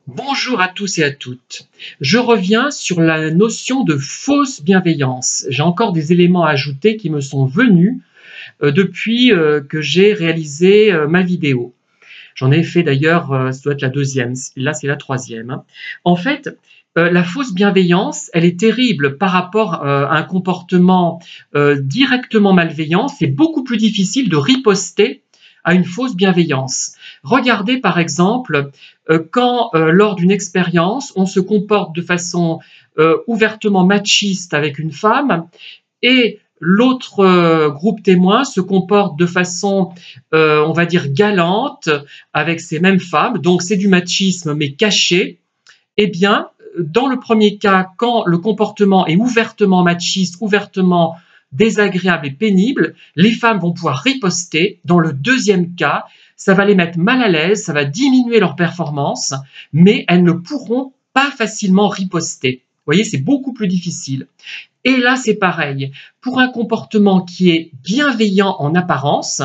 Bonjour à tous et à toutes. Je reviens sur la notion de fausse bienveillance. J'ai encore des éléments à ajouter qui me sont venus depuis que j'ai réalisé ma vidéo. J'en ai fait d'ailleurs, ça doit être la deuxième, là c'est la troisième, hein. En fait, la fausse bienveillance, elle est terrible par rapport à un comportement directement malveillant. C'est beaucoup plus difficile de riposter à une fausse bienveillance. Regardez par exemple quand lors d'une expérience, on se comporte de façon ouvertement machiste avec une femme et l'autre groupe témoin se comporte de façon, on va dire, galante avec ces mêmes femmes, donc c'est du machisme mais caché. Eh bien, dans le premier cas, quand le comportement est ouvertement machiste, ouvertement désagréable et pénible, les femmes vont pouvoir riposter. Dans le deuxième cas, ça va les mettre mal à l'aise, ça va diminuer leur performance, mais elles ne pourront pas facilement riposter. Vous voyez, c'est beaucoup plus difficile. Et là, c'est pareil. Pour un comportement qui est bienveillant en apparence,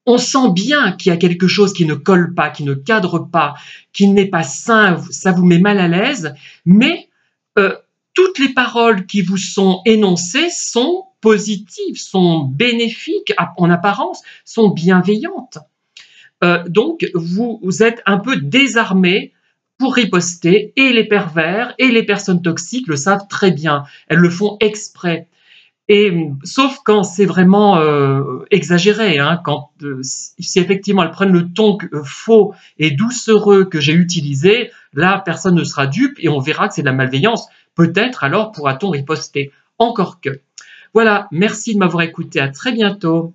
on sent bien qu'il y a quelque chose qui ne colle pas, qui ne cadre pas, qui n'est pas sain, ça vous met mal à l'aise, mais toutes les paroles qui vous sont énoncées sont positives, sont bénéfiques en apparence, sont bienveillantes. Donc, vous êtes un peu désarmé pour riposter, et les pervers et les personnes toxiques le savent très bien, elles le font exprès. Et sauf quand c'est vraiment exagéré, hein, quand si effectivement elles prennent le ton faux et doucereux que j'ai utilisé, là personne ne sera dupe et on verra que c'est de la malveillance. Peut-être alors pourra-t-on riposter. Encore que. Voilà, merci de m'avoir écouté, à très bientôt.